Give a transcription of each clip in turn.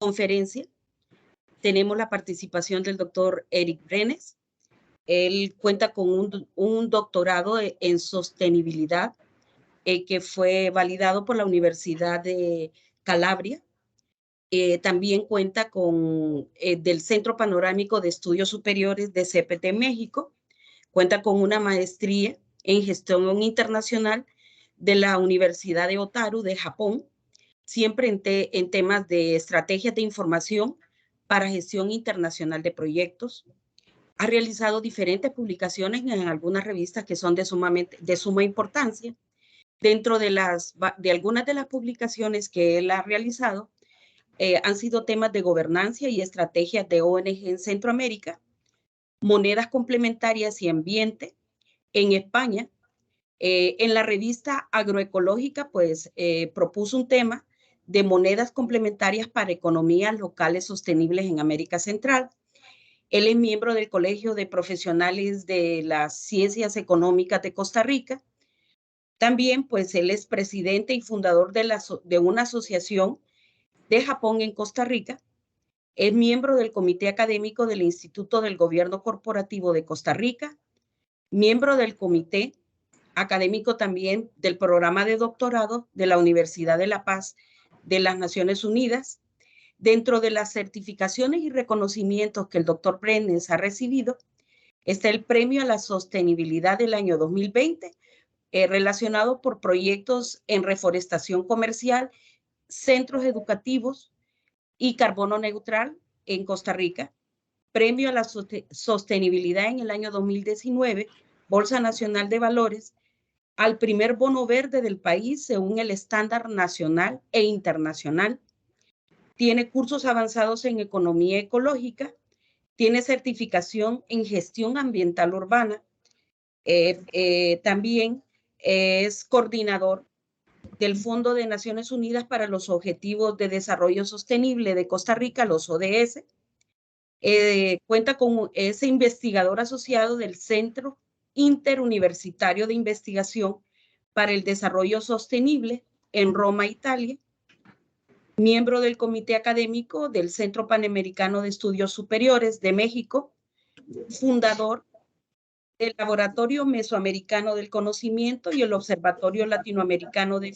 conferencia tenemos la participación del doctor Eric Brenes. Él cuenta con un doctorado en sostenibilidad que fue validado por la Universidad de Calabria. También cuenta con del Centro Panorámico de Estudios Superiores de CPT México. Cuenta con una maestría en gestión internacional de la Universidad de Otaru de Japón, siempre en temas de estrategias de información para gestión internacional de proyectos. Ha realizado diferentes publicaciones en algunas revistas que son de suma importancia. Dentro de algunas de las publicaciones que él ha realizado, han sido temas de gobernanza y estrategias de ONG en Centroamérica, monedas complementarias y ambiente en España. En la revista agroecológica, pues propuso un tema de monedas complementarias para economías locales sostenibles en América Central. Él es miembro del Colegio de Profesionales de las Ciencias Económicas de Costa Rica. También, pues, él es presidente y fundador de una asociación de Japón en Costa Rica. Es miembro del Comité Académico del Instituto del Gobierno Corporativo de Costa Rica, miembro del Comité Académico también del Programa de Doctorado de la Universidad de La Paz de las Naciones Unidas. Dentro de las certificaciones y reconocimientos que el doctor Brenes ha recibido, está el Premio a la Sostenibilidad del año 2020, relacionado por proyectos en reforestación comercial, centros educativos y carbono neutral en Costa Rica. Premio a la Sostenibilidad en el año 2019, Bolsa Nacional de Valores, al primer bono verde del país según el estándar nacional e internacional. Tiene cursos avanzados en economía ecológica, tiene certificación en gestión ambiental urbana, también es coordinador del Fondo de Naciones Unidas para los Objetivos de Desarrollo Sostenible de Costa Rica, los ODS. Cuenta con ese investigador asociado del Centro Interuniversitario de Investigación para el Desarrollo Sostenible en Roma, Italia. Miembro del Comité Académico del Centro Panamericano de Estudios Superiores de México, fundador del Laboratorio Mesoamericano del Conocimiento y el Observatorio Latinoamericano de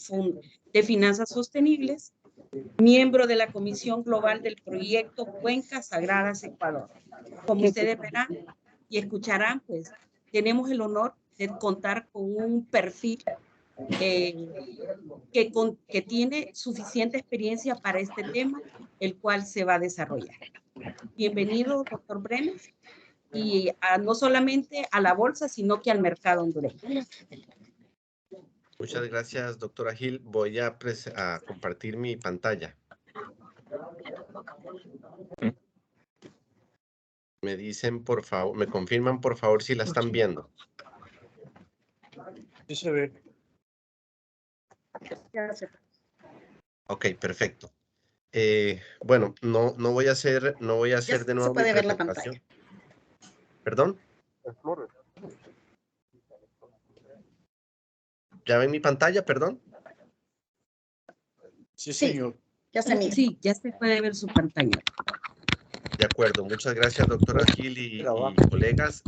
Finanzas Sostenibles, miembro de la Comisión Global del Proyecto Cuencas Sagradas Ecuador. Como ustedes verán y escucharán, pues tenemos el honor de contar con un perfil que tiene suficiente experiencia para este tema, el cual se va a desarrollar. Bienvenido, doctor Brenes, y no solamente a la bolsa, sino que al mercado hondureño. Muchas gracias, doctora Gil. Voy a compartir mi pantalla. Me dicen, por favor, me confirman, por favor, si la están viendo. Sí se ve. Ok, perfecto. Bueno, no voy a hacer de nuevo se puede mi ver la presentación. pantalla. ¿Perdón? ¿Ya ven mi pantalla, perdón? Sí, señor. Ya se mira. Sí, ya se puede ver su pantalla. De acuerdo, muchas gracias, doctora Gil y colegas.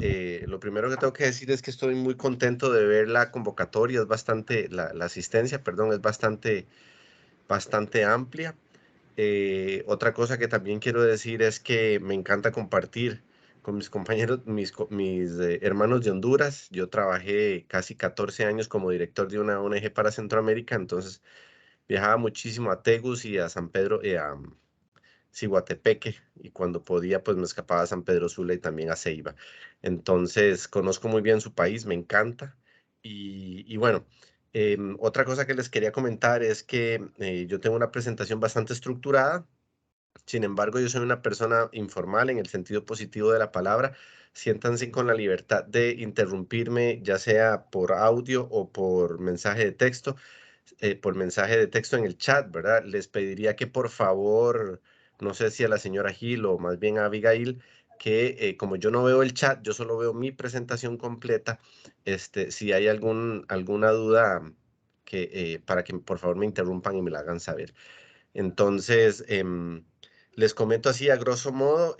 Lo primero que tengo que decir es que estoy muy contento de ver la convocatoria, es bastante, la asistencia, perdón, es bastante amplia. Otra cosa que también quiero decir es que me encanta compartir con mis compañeros, mis hermanos de Honduras. Yo trabajé casi 14 años como director de una ONG para Centroamérica, entonces viajaba muchísimo a Tegus y a San Pedro, a Ciguatepeque, y cuando podía pues me escapaba a San Pedro Sula y también a Ceiba. Entonces conozco muy bien su país, me encanta. Y bueno, otra cosa que les quería comentar es que yo tengo una presentación bastante estructurada. Sin embargo, yo soy una persona informal en el sentido positivo de la palabra. Siéntanse con la libertad de interrumpirme, ya sea por audio o por mensaje de texto, en el chat, ¿verdad? Les pediría que por favor, no sé si a la señora Gil o más bien a Abigail, que como yo no veo el chat, yo solo veo mi presentación completa, si hay alguna duda, para que por favor me interrumpan y me la hagan saber. Entonces, Les comento así a grosso modo,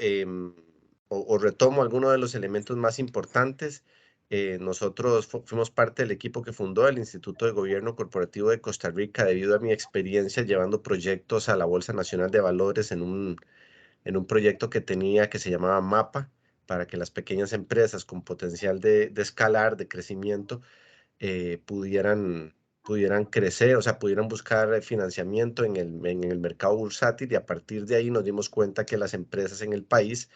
o retomo algunos de los elementos más importantes. Nosotros fuimos parte del equipo que fundó el Instituto de Gobierno Corporativo de Costa Rica debido a mi experiencia llevando proyectos a la Bolsa Nacional de Valores en un proyecto que tenía que se llamaba MAPA, para que las pequeñas empresas con potencial de escalar, de crecimiento, pudieran crecer, o sea, pudieran buscar financiamiento en el mercado bursátil, y a partir de ahí nos dimos cuenta que las empresas en el país,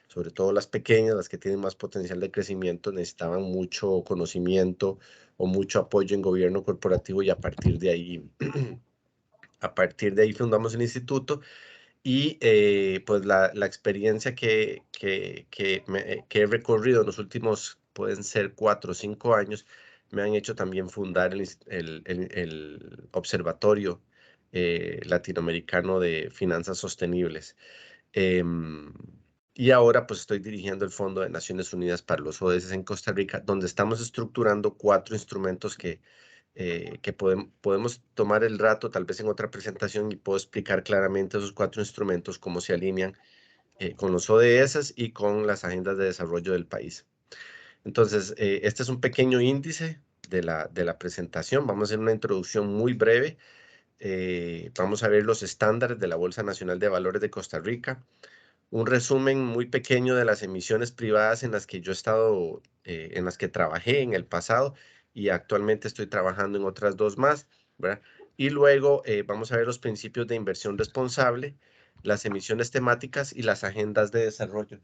sobre todo las pequeñas, las que tienen más potencial de crecimiento, necesitaban mucho conocimiento o mucho apoyo en gobierno corporativo, y a partir de ahí, fundamos el instituto. Y pues la experiencia que he recorrido en los últimos, pueden ser 4 o 5 años, me han hecho también fundar el Observatorio Latinoamericano de Finanzas Sostenibles. Em, y ahora pues estoy dirigiendo el Fondo de Naciones Unidas para los ODS en Costa Rica, donde estamos estructurando 4 instrumentos que podemos tomar el rato, tal vez en otra presentación, y puedo explicar claramente esos 4 instrumentos, cómo se alinean con los ODS y con las agendas de desarrollo del país. Entonces, este es un pequeño índice de la presentación. Vamos a hacer una introducción muy breve. Vamos a ver los estándares de la Bolsa Nacional de Valores de Costa Rica, un resumen muy pequeño de las emisiones privadas en las que yo he estado, en las que trabajé en el pasado, y actualmente estoy trabajando en otras 2 más, ¿verdad? Y luego vamos a ver los principios de inversión responsable, las emisiones temáticas y las agendas de desarrollo,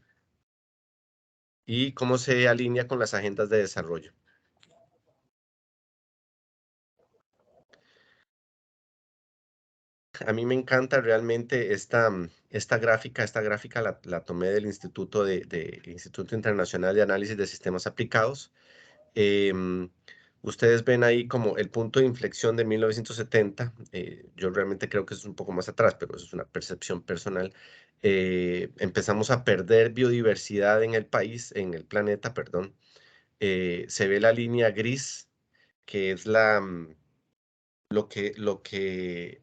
y cómo se alinea con las agendas de desarrollo. A mí me encanta realmente esta gráfica la tomé del Instituto Instituto Internacional de Análisis de Sistemas Aplicados. Ustedes ven ahí como el punto de inflexión de 1970. Yo realmente creo que eso es un poco más atrás, pero eso es una percepción personal. Empezamos a perder biodiversidad en el país, en el planeta, perdón. Se ve la línea gris, que es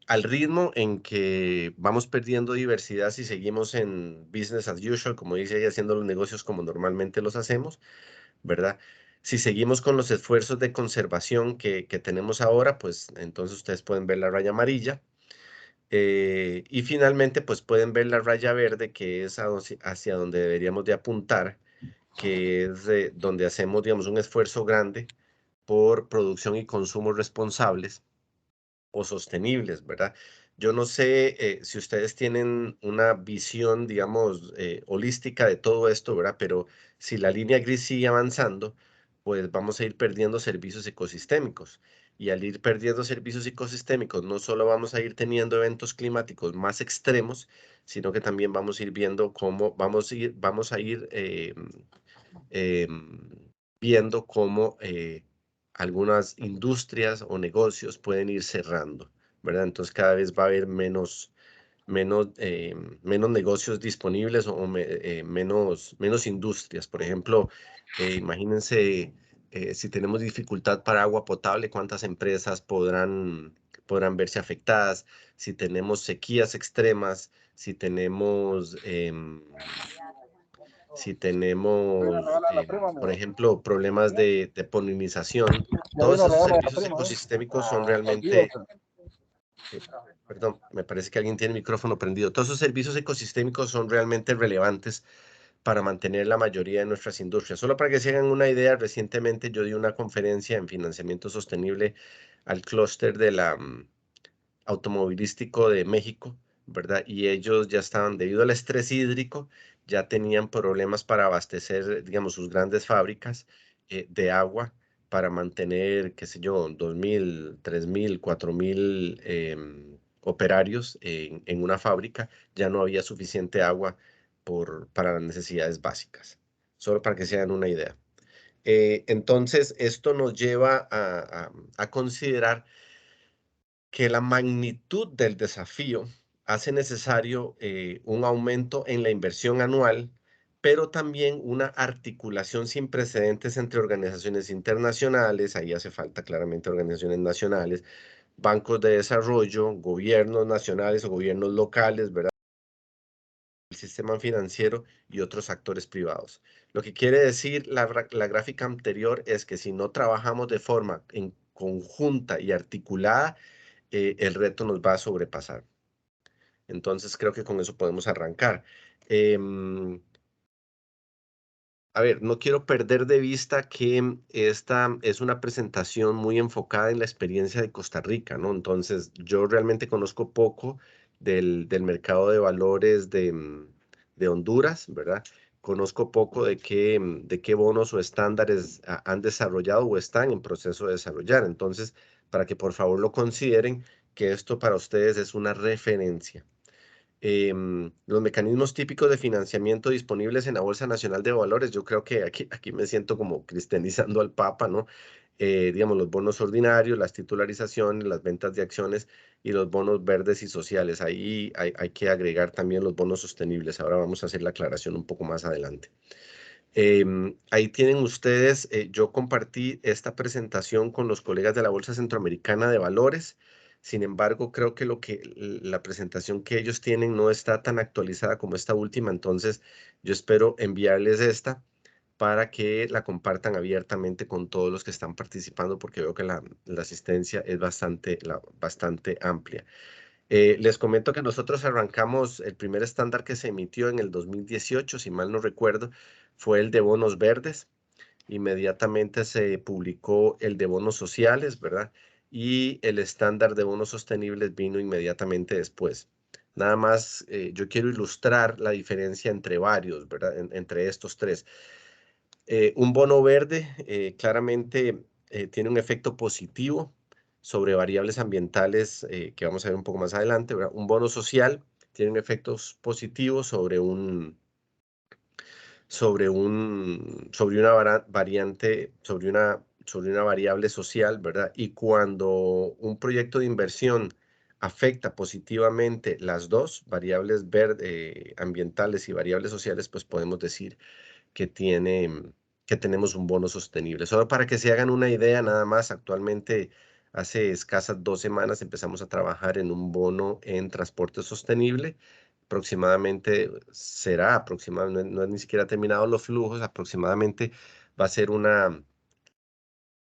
al ritmo en que vamos perdiendo diversidad si seguimos en business as usual, como dice ahí, haciendo los negocios como normalmente los hacemos, ¿verdad? Si seguimos con los esfuerzos de conservación que tenemos ahora, pues entonces ustedes pueden ver la raya amarilla. Y finalmente, pues pueden ver la raya verde, que es hacia donde deberíamos de apuntar, que es donde hacemos, digamos, un esfuerzo grande por producción y consumo responsables o sostenibles, ¿verdad? Yo no sé si ustedes tienen una visión, digamos, holística de todo esto, ¿verdad? Pero si la línea gris sigue avanzando, pues vamos a ir perdiendo servicios ecosistémicos. Y al ir perdiendo servicios ecosistémicos, no solo vamos a ir teniendo eventos climáticos más extremos, sino que también vamos a ir viendo cómo vamos a ir viendo cómo algunas industrias o negocios pueden ir cerrando, ¿verdad? Entonces cada vez va a haber menos negocios disponibles, o menos industrias. Por ejemplo, imagínense si tenemos dificultad para agua potable, ¿cuántas empresas podrán verse afectadas? Si tenemos sequías extremas, si tenemos, por ejemplo, problemas de polinización, todos esos servicios ecosistémicos son realmente, perdón, me parece que alguien tiene el micrófono prendido. Todos esos servicios ecosistémicos son realmente relevantes para mantener la mayoría de nuestras industrias. Solo para que se hagan una idea, recientemente yo di una conferencia en financiamiento sostenible al clúster de automovilístico de México, ¿verdad? Y ellos ya estaban, debido al estrés hídrico, ya tenían problemas para abastecer, digamos, sus grandes fábricas de agua, para mantener, qué sé yo, 2.000, 3.000, 4.000 operarios en una fábrica. Ya no había suficiente agua para las necesidades básicas. Solo para que se hagan una idea. Entonces, esto nos lleva a considerar que la magnitud del desafío hace necesario un aumento en la inversión anual, pero también una articulación sin precedentes entre organizaciones internacionales. Ahí hace falta claramente organizaciones nacionales, bancos de desarrollo, gobiernos nacionales o gobiernos locales, ¿verdad? sistema financiero y otros actores privados. Lo que quiere decir la gráfica anterior es que si no trabajamos de forma en conjunta y articulada, el reto nos va a sobrepasar. Entonces creo que con eso podemos arrancar. A ver, no quiero perder de vista que esta es una presentación muy enfocada en la experiencia de Costa Rica, ¿no? Entonces, yo realmente conozco poco del mercado de valores de Honduras, ¿verdad? Conozco poco de qué bonos o estándares han desarrollado o están en proceso de desarrollar. Entonces, para que por favor lo consideren, que esto para ustedes es una referencia. Los mecanismos típicos de financiamiento disponibles en la Bolsa Nacional de Valores. Yo creo que aquí me siento como cristianizando al Papa, ¿no? Digamos, los bonos ordinarios, las titularizaciones, las ventas de acciones y los bonos verdes y sociales. Ahí hay que agregar también los bonos sostenibles. Ahora vamos a hacer la aclaración un poco más adelante. Ahí tienen ustedes, yo compartí esta presentación con los colegas de la Bolsa Centroamericana de Valores. Sin embargo, creo que la presentación que ellos tienen no está tan actualizada como esta última, entonces yo espero enviarles esta para que la compartan abiertamente con todos los que están participando, porque veo que la asistencia es bastante amplia. Les comento que nosotros arrancamos, el primer estándar que se emitió en el 2018, si mal no recuerdo, fue el de bonos verdes. Inmediatamente se publicó el de bonos sociales, ¿verdad? Y el estándar de bonos sostenibles vino inmediatamente después. Nada más, yo quiero ilustrar la diferencia entre varios, ¿verdad? Entre estos tres. Un bono verde claramente tiene un efecto positivo sobre variables ambientales que vamos a ver un poco más adelante, ¿verdad? Un bono social tiene un efecto positivo sobre una variable social, ¿verdad? Y cuando un proyecto de inversión afecta positivamente las dos variables ambientales y variables sociales, pues podemos decir que tenemos un bono sostenible. Solo para que se hagan una idea, nada más, actualmente hace escasas 2 semanas empezamos a trabajar en un bono en transporte sostenible. Aproximadamente, no es ni siquiera terminado los flujos, aproximadamente va a ser una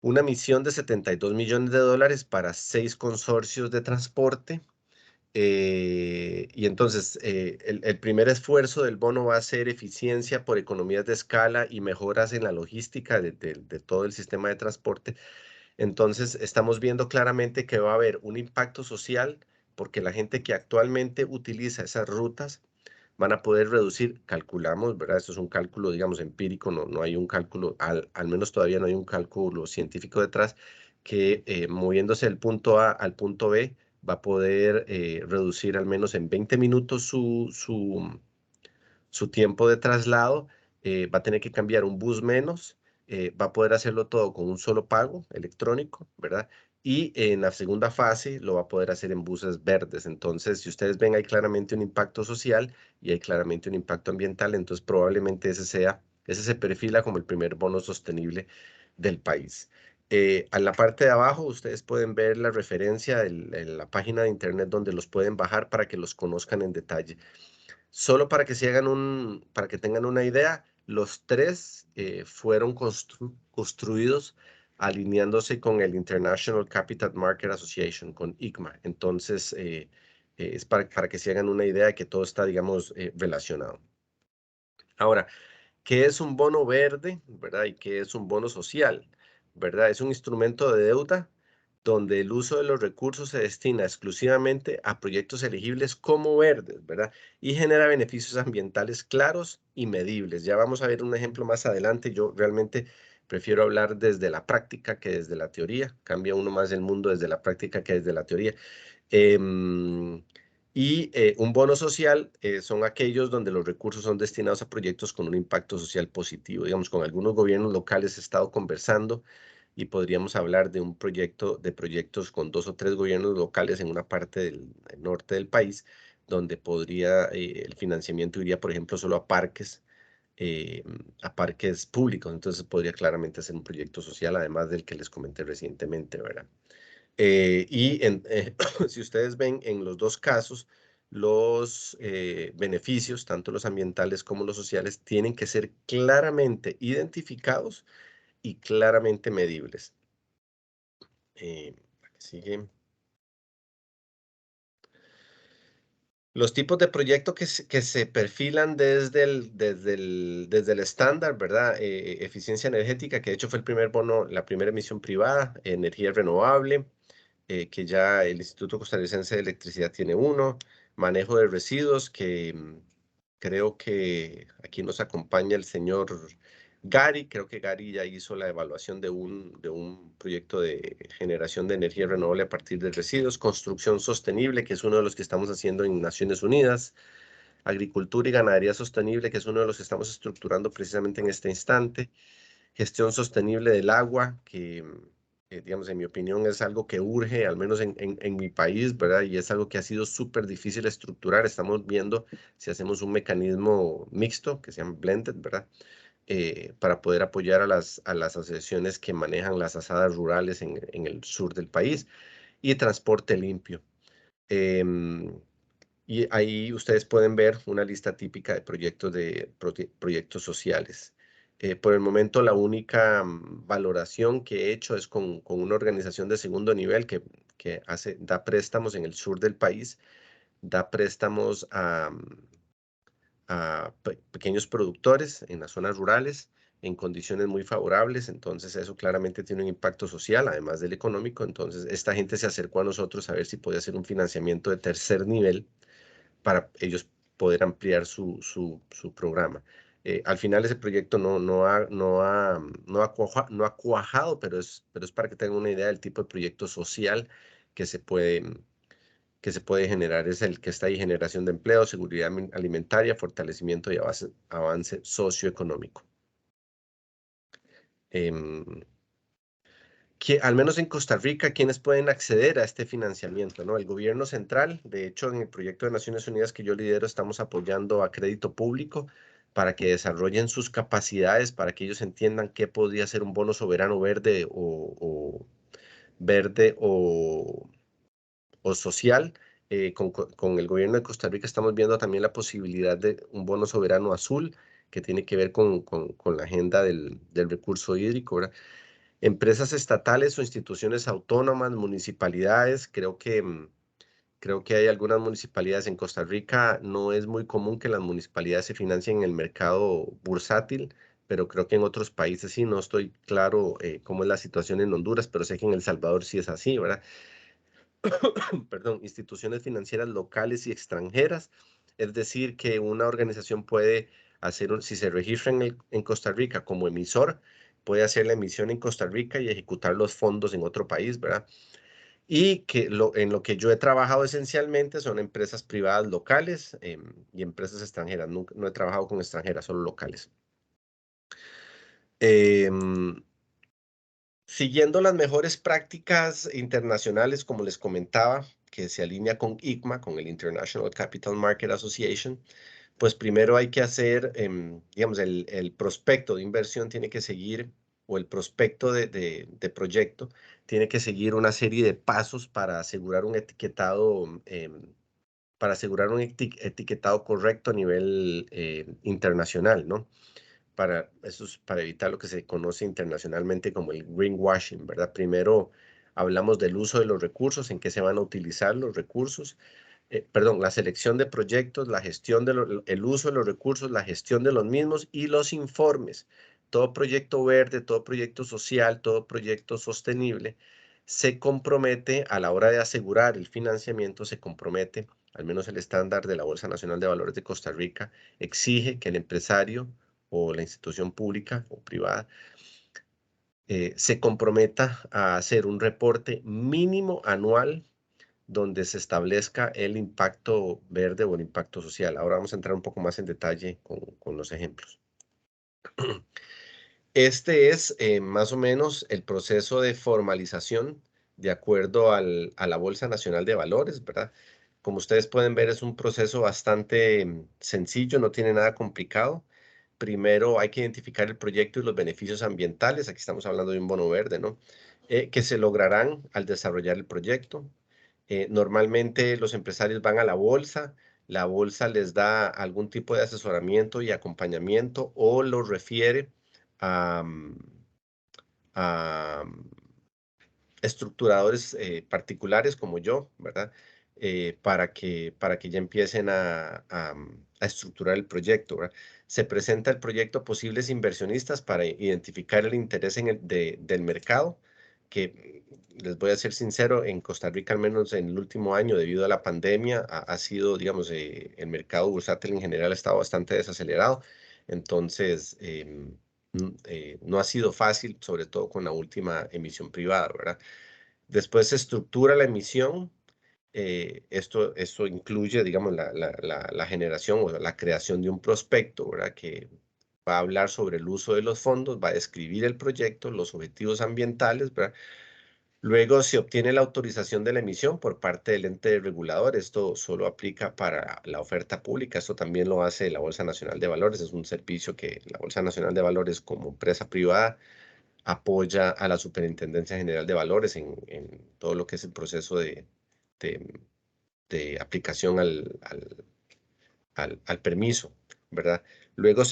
misión de $72 millones para 6 consorcios de transporte. Y entonces, el primer esfuerzo del bono va a ser eficiencia por economías de escala y mejoras en la logística de todo el sistema de transporte. Entonces, estamos viendo claramente que va a haber un impacto social porque la gente que actualmente utiliza esas rutas van a poder reducir, calculamos, ¿verdad? Esto es un cálculo, digamos, empírico, no hay un cálculo, al menos todavía no hay un cálculo científico detrás, que moviéndose del punto A al punto B, va a poder reducir al menos en 20 minutos su tiempo de traslado, va a tener que cambiar un bus menos, va a poder hacerlo todo con un solo pago electrónico, ¿verdad? Y en la segunda fase lo va a poder hacer en buses verdes. Entonces, si ustedes ven, hay claramente un impacto social y hay claramente un impacto ambiental, entonces probablemente ese se perfila como el primer bono sostenible del país. A la parte de abajo ustedes pueden ver la referencia en la página de internet donde los pueden bajar para que los conozcan en detalle. Solo para que para que tengan una idea, los tres fueron construidos alineándose con el International Capital Market Association, con ICMA. Entonces, es para que se hagan una idea de que todo está, digamos, relacionado. Ahora, ¿qué es un bono verde, verdad? ¿Y qué es un bono social, verdad? Es un instrumento de deuda donde el uso de los recursos se destina exclusivamente a proyectos elegibles como verdes, ¿verdad? Y genera beneficios ambientales claros y medibles. Ya vamos a ver un ejemplo más adelante. Yo realmente prefiero hablar desde la práctica que desde la teoría. Cambia uno más el mundo desde la práctica que desde la teoría. Un bono social son aquellos donde los recursos son destinados a proyectos con un impacto social positivo. Digamos, con algunos gobiernos locales he estado conversando y podríamos hablar de proyectos con 2 o 3 gobiernos locales en una parte del norte del país, donde el financiamiento iría, por ejemplo, solo a parques públicos. Entonces podría claramente ser un proyecto social, además del que les comenté recientemente, ¿verdad? Si ustedes ven en los dos casos, los beneficios, tanto los ambientales como los sociales, tienen que ser claramente identificados y claramente medibles. Sigue. Los tipos de proyectos que se perfilan desde el estándar, ¿verdad? Eficiencia energética, que de hecho fue el primer bono, la primera emisión privada, energía renovable, que ya el Instituto Costarricense de Electricidad tiene uno, manejo de residuos, que creo que aquí nos acompaña el señor Gary. Creo que Gary ya hizo la evaluación de un proyecto de generación de energía renovable a partir de residuos, construcción sostenible, que es uno de los que estamos haciendo en Naciones Unidas, agricultura y ganadería sostenible, que es uno de los que estamos estructurando precisamente en este instante, gestión sostenible del agua, que digamos, en mi opinión es algo que urge, al menos en mi país, ¿verdad? Y es algo que ha sido súper difícil estructurar. Estamos viendo si hacemos un mecanismo mixto, que se llama blended, ¿verdad? Para poder apoyar a las asociaciones que manejan las asadas rurales en el sur del país, y transporte limpio. Y ahí ustedes pueden ver una lista típica de proyectos sociales. Por el momento, la única valoración que he hecho es con una organización de segundo nivel que da préstamos en el sur del país, da préstamos a pequeños productores en las zonas rurales en condiciones muy favorables. Entonces eso claramente tiene un impacto social, además del económico. Entonces esta gente se acercó a nosotros a ver si podía hacer un financiamiento de tercer nivel para ellos poder ampliar su programa. Al final ese proyecto no ha cuajado, pero es para que tengan una idea del tipo de proyecto social que se puede generar. Es el que está ahí: generación de empleo, seguridad alimentaria, fortalecimiento y avance socioeconómico. Al menos en Costa Rica, ¿quiénes pueden acceder a este financiamiento, ¿no? El gobierno central. De hecho, en el proyecto de Naciones Unidas que yo lidero, estamos apoyando a crédito público para que desarrollen sus capacidades, para que ellos entiendan qué podría ser un bono soberano verde o social. Con el gobierno de Costa Rica estamos viendo también la posibilidad de un bono soberano azul, que tiene que ver con la agenda del recurso hídrico, ¿verdad? Empresas estatales o instituciones autónomas, municipalidades. Creo que hay algunas municipalidades en Costa Rica. No es muy común que las municipalidades se financien en el mercado bursátil, pero creo que en otros países sí. No estoy claro cómo es la situación en Honduras, pero sé que en El Salvador sí es así, ¿verdad? Perdón, instituciones financieras locales y extranjeras. Es decir, que una organización puede hacer, si se registra en Costa Rica como emisor, puede hacer la emisión en Costa Rica y ejecutar los fondos en otro país, ¿verdad? Y que en lo que yo he trabajado esencialmente son empresas privadas locales y empresas extranjeras. No he trabajado con extranjeras, solo locales. Siguiendo las mejores prácticas internacionales, como les comentaba, que se alinea con ICMA, con el International Capital Market Association, pues primero hay que hacer, digamos, el prospecto de inversión tiene que seguir, o el prospecto de proyecto tiene que seguir una serie de pasos para asegurar un etiquetado, etiquetado correcto a nivel internacional, ¿no? Eso es para evitar lo que se conoce internacionalmente como el greenwashing, ¿verdad? Primero hablamos del uso de los recursos, en qué se van a utilizar los recursos, perdón, la selección de proyectos, la gestión el uso de los recursos, la gestión de los mismos y los informes. Todo proyecto verde, todo proyecto social, todo proyecto sostenible se compromete a la hora de asegurar el financiamiento, se compromete, al menos el estándar de la Bolsa Nacional de Valores de Costa Rica, exige que el empresario o la institución pública o privada se comprometa a hacer un reporte mínimo anual donde se establezca el impacto verde o el impacto social. Ahora vamos a entrar un poco más en detalle con los ejemplos. Este es más o menos el proceso de formalización de acuerdo a la Bolsa Nacional de Valores, ¿verdad? Como ustedes pueden ver, es un proceso bastante sencillo, no tiene nada complicado. Primero hay que identificar el proyecto y los beneficios ambientales. Aquí estamos hablando de un bono verde, ¿no? Que se lograrán al desarrollar el proyecto. Normalmente los empresarios van a la bolsa les da algún tipo de asesoramiento y acompañamiento o los refiere a estructuradores particulares como yo, ¿verdad? Para que ya empiecen a estructurar el proyecto, ¿verdad? Se presenta el proyecto a posibles inversionistas para identificar el interés del mercado, que les voy a ser sincero, en Costa Rica, al menos en el último año, debido a la pandemia, ha sido, digamos, el mercado bursátil en general ha estado bastante desacelerado. Entonces, no ha sido fácil, sobre todo con la última emisión privada, ¿verdad? Después se estructura la emisión. Esto incluye, digamos, la generación o la creación de un prospecto, ¿verdad? Que va a hablar sobre el uso de los fondos, va a describir el proyecto, los objetivos ambientales, ¿verdad? Luego se obtiene la autorización de la emisión por parte del ente regulador. Esto solo aplica para la oferta pública. Esto también lo hace la Bolsa Nacional de Valores. Es un servicio que la Bolsa Nacional de Valores, como empresa privada, apoya a la Superintendencia General de Valores en todo lo que es el proceso de aplicación al permiso, ¿verdad? Luego,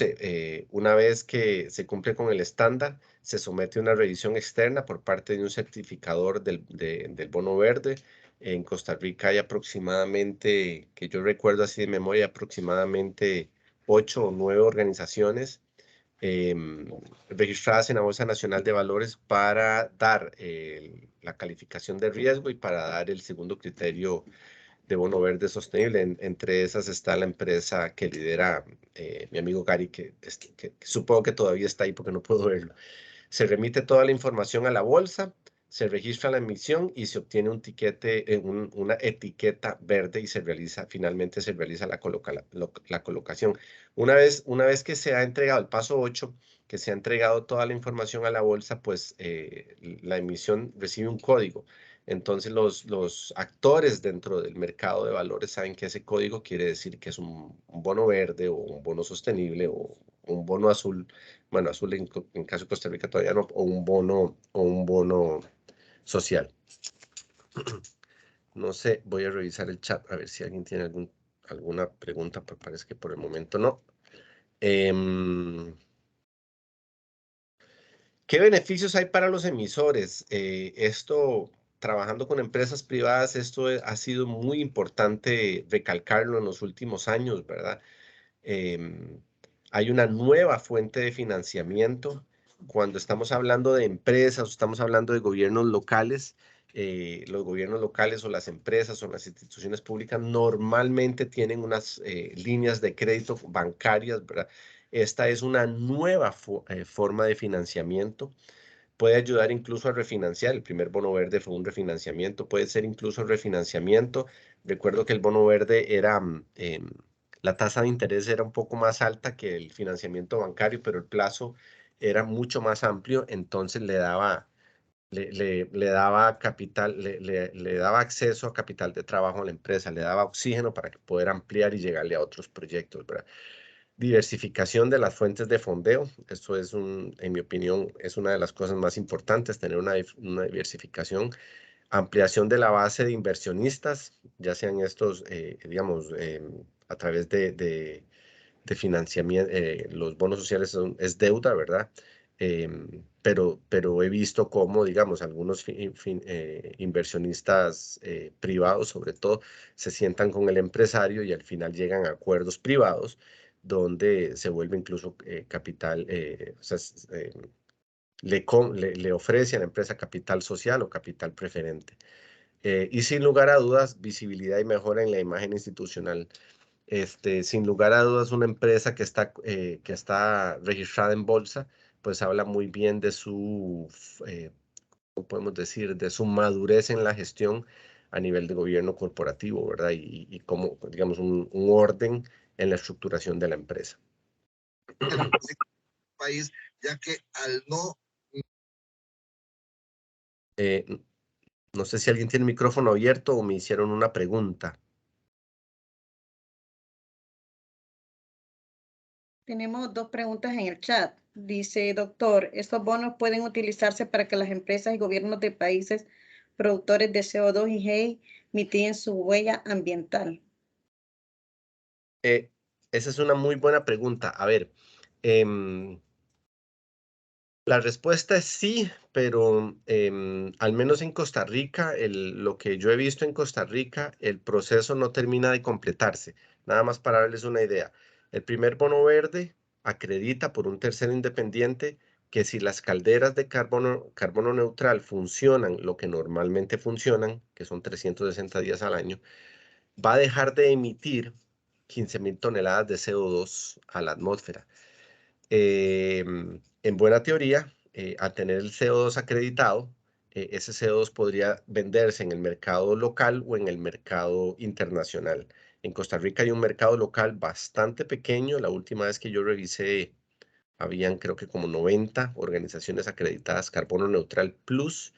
una vez que se cumple con el estándar, se somete a una revisión externa por parte de un certificador del bono verde. En Costa Rica hay aproximadamente, que yo recuerdo así de memoria, aproximadamente 8 o 9 organizaciones registradas en la Bolsa Nacional de Valores para dar la calificación de riesgo y para dar el segundo criterio de bono verde sostenible. Entre esas está la empresa que lidera mi amigo Gary, que supongo que todavía está ahí porque no puedo verlo. Se remite toda la información a la bolsa, se registra la emisión y se obtiene un tiquete, una etiqueta verde y finalmente se realiza la colocación. Una vez que se ha entregado el paso 8, que se ha entregado toda la información a la bolsa, pues la emisión recibe un código. Entonces los actores dentro del mercado de valores saben que ese código quiere decir que es un bono verde o un bono sostenible o un bono azul. Bueno, azul en caso de Costa Rica todavía no, o un bono social. No sé, voy a revisar el chat a ver si alguien tiene alguna pregunta, pero parece que por el momento no. ¿Qué beneficios hay para los emisores? Trabajando con empresas privadas, esto ha sido muy importante recalcarlo en los últimos años, ¿verdad? Hay una nueva fuente de financiamiento. Cuando estamos hablando de empresas, estamos hablando de gobiernos locales, los gobiernos locales o las empresas o las instituciones públicas normalmente tienen unas líneas de crédito bancarias, ¿verdad? Esta es una nueva forma de financiamiento. Puede ayudar incluso a refinanciar. El primer bono verde fue un refinanciamiento. Puede ser incluso refinanciamiento. Recuerdo que el bono verde era, la tasa de interés era un poco más alta que el financiamiento bancario, pero el plazo era mucho más amplio. Entonces le daba capital, le daba acceso a capital de trabajo a la empresa, le daba oxígeno para que pudiera ampliar y llegarle a otros proyectos, ¿verdad? Diversificación de las fuentes de fondeo. Esto es, en mi opinión, es una de las cosas más importantes, tener una diversificación. Ampliación de la base de inversionistas, ya sean estos, digamos, a través de financiamiento. Los bonos sociales es deuda, ¿verdad? Pero he visto cómo, digamos, algunos inversionistas privados, sobre todo, se sientan con el empresario y al final llegan a acuerdos privados donde se vuelve incluso capital, o sea, le ofrece a la empresa capital social o capital preferente. Y sin lugar a dudas, visibilidad y mejora en la imagen institucional. Sin lugar a dudas, una empresa que está registrada en bolsa, pues habla muy bien de ¿cómo podemos decir? De su madurez en la gestión a nivel de gobierno corporativo, ¿verdad? Y como, digamos, un orden en la estructuración de la empresa. País, ya que al no... No sé si alguien tiene el micrófono abierto o me hicieron una pregunta. Tenemos dos preguntas en el chat. Dice, doctor, ¿estos bonos pueden utilizarse para que las empresas y gobiernos de países productores de CO2 y GEI mitiguen su huella ambiental? Esa es una muy buena pregunta. A ver, la respuesta es sí, pero al menos en Costa Rica, lo que yo he visto en Costa Rica, el proceso no termina de completarse. Nada más para darles una idea. El primer bono verde acredita por un tercero independiente que si las calderas de carbono neutral funcionan lo que normalmente funcionan, que son 360 días al año, va a dejar de emitir 15.000 toneladas de CO2 a la atmósfera. En buena teoría, al tener el CO2 acreditado, ese CO2 podría venderse en el mercado local o en el mercado internacional. En Costa Rica hay un mercado local bastante pequeño. La última vez que yo revisé, habían creo que como 90 organizaciones acreditadas Carbono Neutral Plus.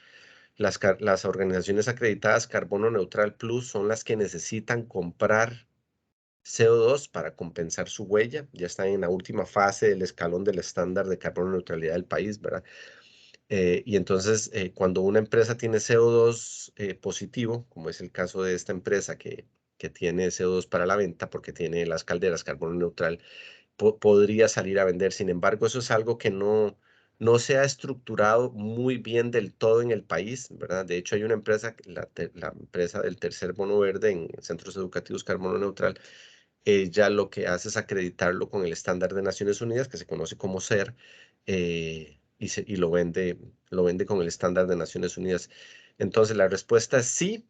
Las organizaciones acreditadas Carbono Neutral Plus son las que necesitan comprar CO2 para compensar su huella. Ya están en la última fase del escalón del estándar de carbono neutralidad del país, ¿verdad? Y entonces, cuando una empresa tiene CO2 positivo, como es el caso de esta empresa que tiene CO2 para la venta porque tiene las calderas carbono neutral, podría salir a vender. Sin embargo, eso es algo que no se ha estructurado muy bien del todo en el país, ¿verdad? De hecho, hay una empresa, la empresa del tercer bono verde en centros educativos carbono neutral, ella lo que hace es acreditarlo con el estándar de Naciones Unidas, que se conoce como SER, y lo vende con el estándar de Naciones Unidas. Entonces, la respuesta es sí.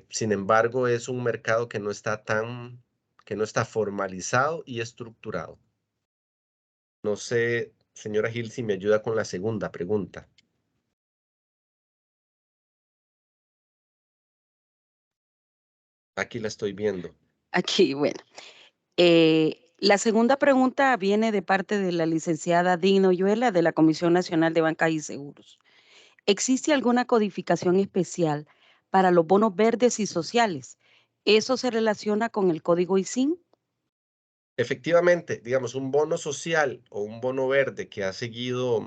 Sin embargo, es un mercado que no está formalizado y estructurado. No sé, señora Gil, si me ayuda con la segunda pregunta. Aquí la estoy viendo. Aquí, bueno. La segunda pregunta viene de parte de la licenciada Dina Oyuela de la Comisión Nacional de Bancas y Seguros. ¿Existe alguna codificación especial para los bonos verdes y sociales? ¿Eso se relaciona con el código ISIN? Efectivamente, digamos, un bono social o un bono verde que ha seguido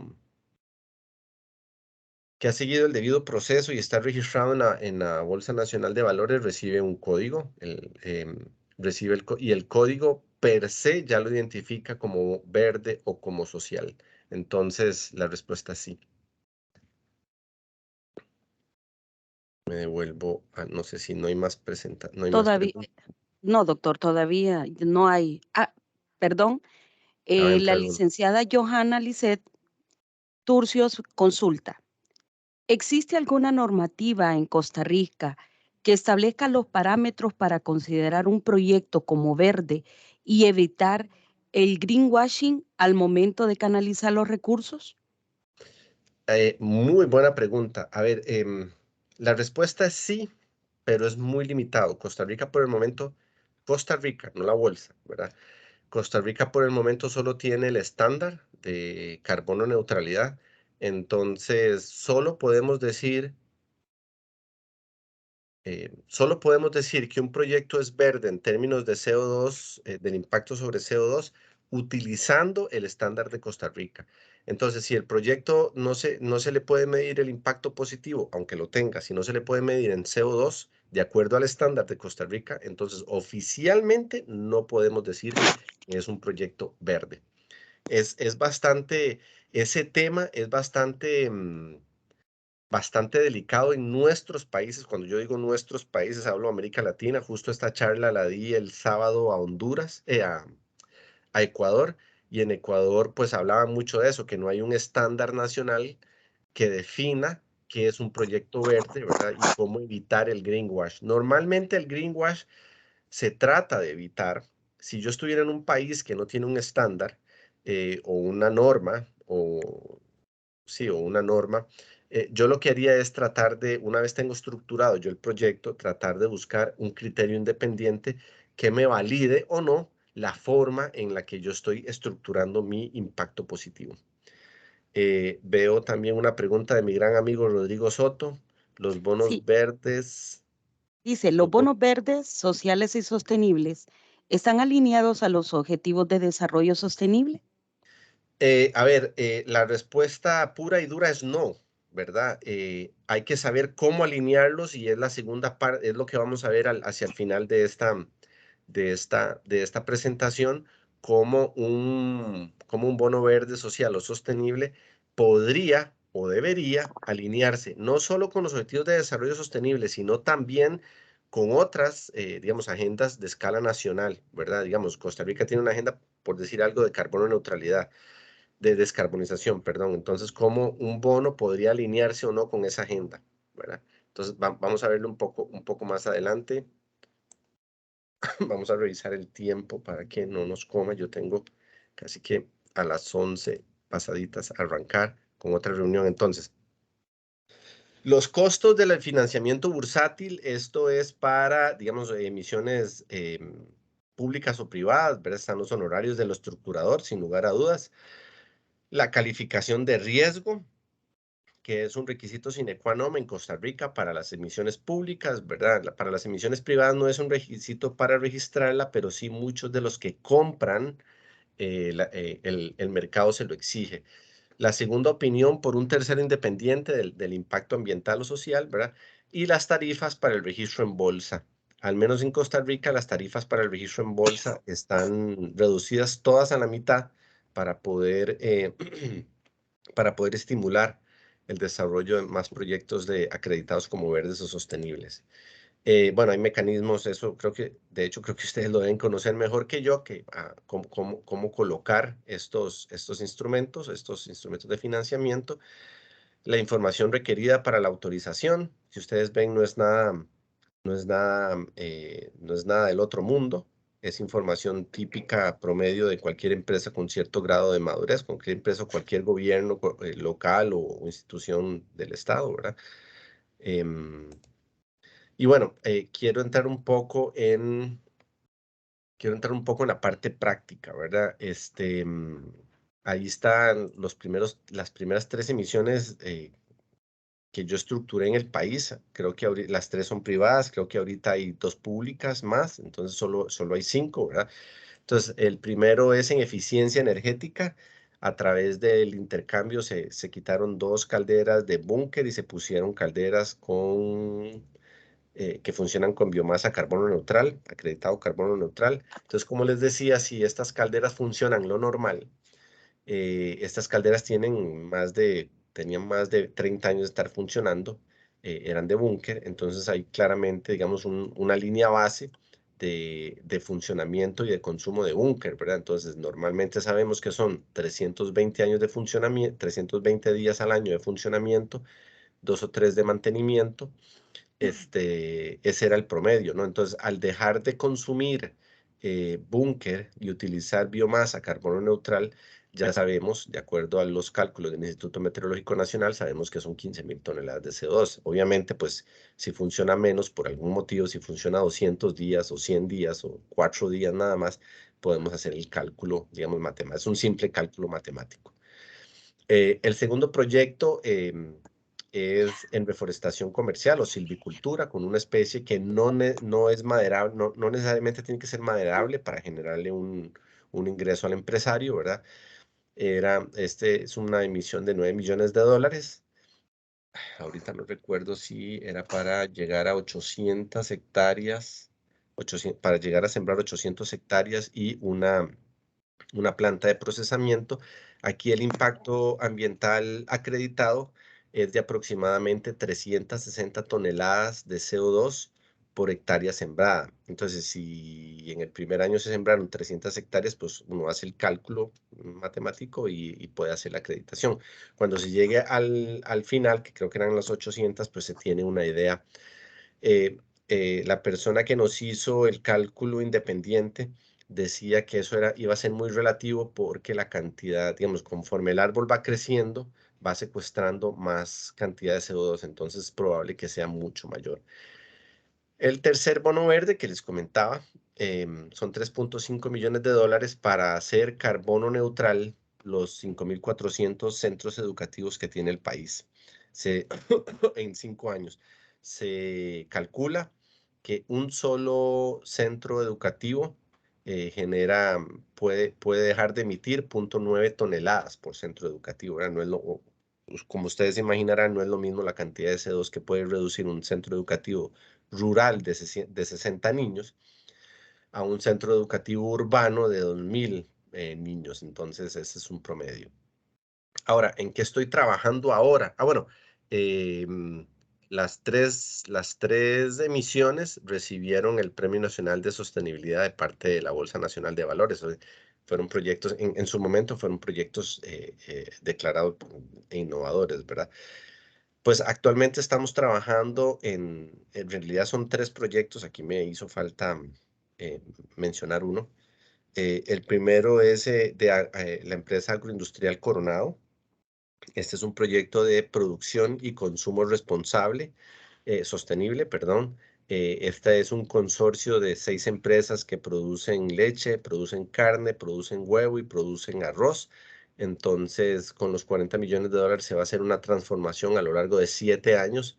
el debido proceso y está registrado en la Bolsa Nacional de Valores, recibe un código, y el código per se ya lo identifica como verde o como social. Entonces, la respuesta es sí. Me devuelvo no sé si no hay más no hay más Todavía, preguntas. no, doctor, todavía no hay. Perdón, la Pregunta. licenciada Johanna Lisset Turcios consulta. ¿Existe alguna normativa en Costa Rica que establezca los parámetros para considerar un proyecto como verde y evitar el greenwashing al momento de canalizar los recursos? Muy buena pregunta. A ver, la respuesta es sí, pero es muy limitado. Costa Rica por el momento, Costa Rica, no la bolsa, ¿verdad? Costa Rica por el momento solo tiene el estándar de carbono neutralidad. Entonces, solo podemos decir que un proyecto es verde en términos de CO2, del impacto sobre CO2, utilizando el estándar de Costa Rica. Entonces, si el proyecto no se le puede medir el impacto positivo, aunque lo tenga, si no se le puede medir en CO2, de acuerdo al estándar de Costa Rica, entonces oficialmente no podemos decir que es un proyecto verde. Ese tema es bastante delicado en nuestros países. Cuando yo digo nuestros países, hablo de América Latina. Justo esta charla la di el sábado a Honduras, a Ecuador, y en Ecuador pues hablaban mucho de eso, que no hay un estándar nacional que defina qué es un proyecto verde, ¿verdad? Y cómo evitar el greenwash. Normalmente el greenwash se trata de evitar. Si yo estuviera en un país que no tiene un estándar o una norma, o una norma, yo lo que haría es tratar de, una vez tengo estructurado yo el proyecto, tratar de buscar un criterio independiente que me valide o no la forma en la que yo estoy estructurando mi impacto positivo. Veo también una pregunta de mi gran amigo Rodrigo Soto. Los bonos Sí, verdes. dice, los los bon- bonos verdes, sociales y sostenibles están alineados a los objetivos de desarrollo sostenible. A ver, la respuesta pura y dura es no. ¿verdad? Hay que saber cómo alinearlos y es la segunda parte, es lo que vamos a ver hacia el final de esta presentación, cómo un bono verde social o sostenible podría o debería alinearse no solo con los objetivos de desarrollo sostenible, sino también con otras, digamos, agendas de escala nacional, ¿verdad? Digamos, Costa Rica tiene una agenda, por decir algo, de carbono neutralidad, de descarbonización, perdón. Entonces, ¿cómo un bono podría alinearse o no con esa agenda, ¿verdad? Entonces, vamos a verlo un poco más adelante. Vamos a revisar el tiempo para que no nos coma. Yo tengo casi que a las 11 pasaditas a arrancar con otra reunión. Entonces, los costos del financiamiento bursátil, esto es para, digamos, emisiones públicas o privadas, ¿verdad? Están los honorarios del estructurador, sin lugar a dudas. La calificación de riesgo, que es un requisito sine qua non en Costa Rica para las emisiones públicas, ¿verdad? Para las emisiones privadas no es un requisito para registrarla, pero sí muchos de los que compran el mercado se lo exige. La segunda opinión por un tercero independiente del impacto ambiental o social, ¿verdad? Y las tarifas para el registro en bolsa. Al menos en Costa Rica, las tarifas para el registro en bolsa están reducidas todas a la mitad para poder, para poder estimular el desarrollo de más proyectos acreditados como verdes o sostenibles. Bueno, hay mecanismos, eso creo que, de hecho, creo que ustedes lo deben conocer mejor que yo, cómo colocar estos instrumentos de financiamiento. La información requerida para la autorización, si ustedes ven, no es nada del otro mundo. Es información típica promedio de cualquier empresa con cierto grado de madurez, cualquier empresa o cualquier gobierno local o institución del Estado, ¿verdad? Y bueno, quiero entrar un poco en la parte práctica, ¿verdad? Ahí están las primeras 3 emisiones que yo estructuré en el país. Creo que las 3 son privadas, creo que ahorita hay 2 públicas más, entonces solo hay 5, ¿verdad? Entonces, el primero es en eficiencia energética. A través del intercambio se quitaron 2 calderas de búnker y se pusieron calderas que funcionan con biomasa carbono neutral, acreditado carbono neutral. Entonces, como les decía, si estas calderas funcionan lo normal, estas calderas tenían más de 30 años de estar funcionando, eran de búnker, entonces hay claramente, digamos, una línea base de funcionamiento y de consumo de búnker, ¿verdad? Entonces, normalmente sabemos que son 320 años de funcionamiento, 320 días al año de funcionamiento, 2 o 3 de mantenimiento. Ese era el promedio, ¿no? Entonces, al dejar de consumir búnker y utilizar biomasa carbono neutral, ya sabemos, de acuerdo a los cálculos del Instituto Meteorológico Nacional, sabemos que son 15.000 toneladas de CO2. Obviamente, pues, si funciona menos por algún motivo, si funciona 200 días o 100 días o 4 días nada más, podemos hacer el cálculo, digamos, matemático. Es un simple cálculo matemático. El segundo proyecto es en reforestación comercial o silvicultura con una especie que no es maderable, no necesariamente tiene que ser maderable para generarle un ingreso al empresario, ¿verdad? Es una emisión de $9 millones. Ahorita no recuerdo si era para llegar a 800 hectáreas, para llegar a sembrar 800 hectáreas y una planta de procesamiento. Aquí el impacto ambiental acreditado es de aproximadamente 360 toneladas de CO2 por hectárea sembrada. Entonces, si en el primer año se sembraron 300 hectáreas, pues uno hace el cálculo matemático y puede hacer la acreditación. Cuando se llegue al final, que creo que eran las 800, pues se tiene una idea. La persona que nos hizo el cálculo independiente decía que eso iba a ser muy relativo porque la cantidad, digamos, conforme el árbol va creciendo, va secuestrando más cantidad de CO2, entonces es probable que sea mucho mayor. El tercer bono verde que les comentaba son $3.5 millones para hacer carbono neutral los 5.400 centros educativos que tiene el país. En 5 años se calcula que un solo centro educativo puede dejar de emitir 0.9 toneladas por centro educativo, ¿verdad? pues, como ustedes imaginarán, no es lo mismo la cantidad de CO2 que puede reducir un centro educativo rural de 60 niños a un centro educativo urbano de 2.000 niños. Entonces, ese es un promedio. Ahora, ¿en qué estoy trabajando ahora? Bueno, las tres emisiones recibieron el Premio Nacional de Sostenibilidad de parte de la Bolsa Nacional de Valores. Fueron proyectos, en su momento fueron proyectos declarados innovadores, ¿verdad? Pues actualmente estamos trabajando en realidad son 3 proyectos, aquí me hizo falta mencionar uno. El primero es la empresa agroindustrial Coronado. Este es un proyecto de producción y consumo responsable, sostenible, perdón. Este es un consorcio de 6 empresas que producen leche, producen carne, producen huevo y producen arroz. Entonces, con los 40 millones de dólares se va a hacer una transformación a lo largo de 7 años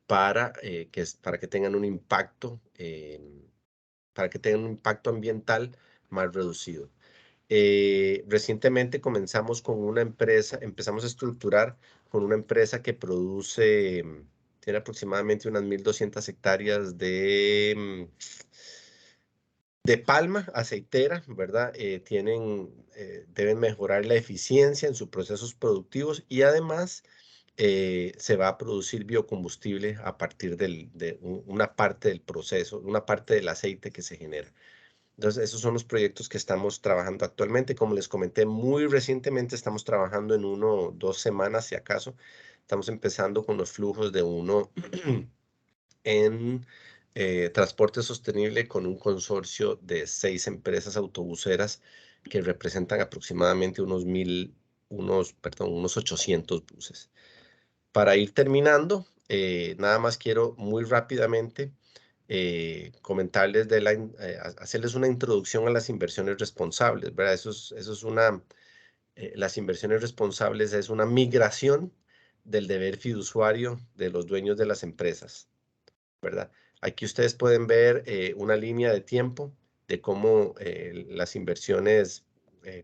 para que tengan un impacto, ambiental más reducido. Recientemente empezamos a estructurar con una empresa que produce, tiene aproximadamente unas 1.200 hectáreas de palma aceitera, ¿verdad? Deben mejorar la eficiencia en sus procesos productivos y además se va a producir biocombustible a partir de una parte del proceso, una parte del aceite que se genera. Entonces, esos son los proyectos que estamos trabajando actualmente. Como les comenté, muy recientemente estamos trabajando en 1 o 2 semanas, si acaso. Estamos empezando con los flujos de uno en transporte sostenible con un consorcio de 6 empresas autobuseras que representan aproximadamente unos 800 buses. Para ir terminando, nada más quiero muy rápidamente comentarles hacerles una introducción a las inversiones responsables, ¿verdad? Las inversiones responsables es una migración del deber fiduciario de los dueños de las empresas, ¿verdad? Aquí ustedes pueden ver una línea de tiempo de cómo las inversiones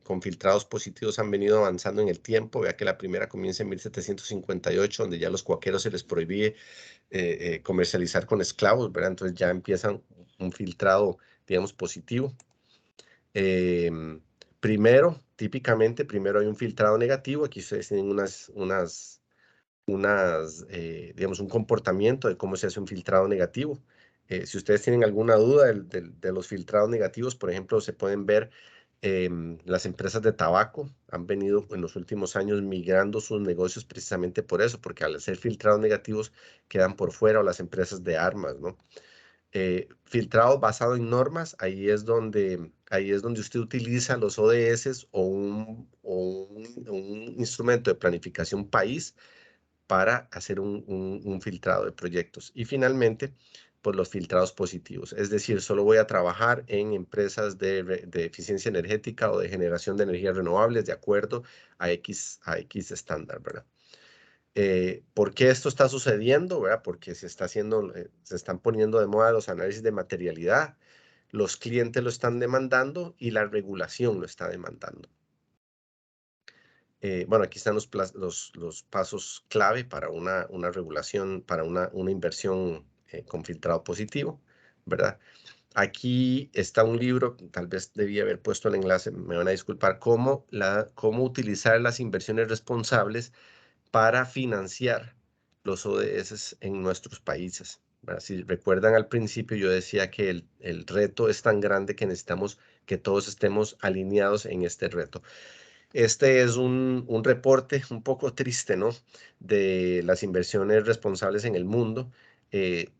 con filtrados positivos han venido avanzando en el tiempo. Vea que la primera comienza en 1758, donde ya a los cuáqueros se les prohíbe comercializar con esclavos, ¿verdad? Entonces ya empiezan un filtrado, digamos, positivo. Típicamente, primero hay un filtrado negativo. Aquí ustedes tienen digamos, un comportamiento de cómo se hace un filtrado negativo. Si ustedes tienen alguna duda de los filtrados negativos, por ejemplo, se pueden ver las empresas de tabaco han venido en los últimos años migrando sus negocios precisamente por eso, porque al ser filtrados negativos quedan por fuera, o las empresas de armas, ¿no? Filtrado basado en normas, ahí es donde usted utiliza los ODS o un instrumento de planificación país para hacer un filtrado de proyectos. Y finalmente, pues los filtrados positivos. Es decir, solo voy a trabajar en empresas de eficiencia energética o de generación de energías renovables de acuerdo a X estándar, ¿verdad? ¿Por qué esto está sucediendo? ¿Verdad? Porque se están poniendo de moda los análisis de materialidad, los clientes lo están demandando y la regulación lo está demandando. Bueno, aquí están los pasos clave para una regulación, para una inversión con filtrado positivo, ¿verdad? Aquí está un libro, tal vez debía haber puesto el enlace, me van a disculpar, cómo utilizar las inversiones responsables para financiar los ODS en nuestros países, ¿verdad? Si recuerdan al principio, yo decía que el reto es tan grande que necesitamos que todos estemos alineados en este reto. Este es un reporte un poco triste, ¿no? De las inversiones responsables en el mundo.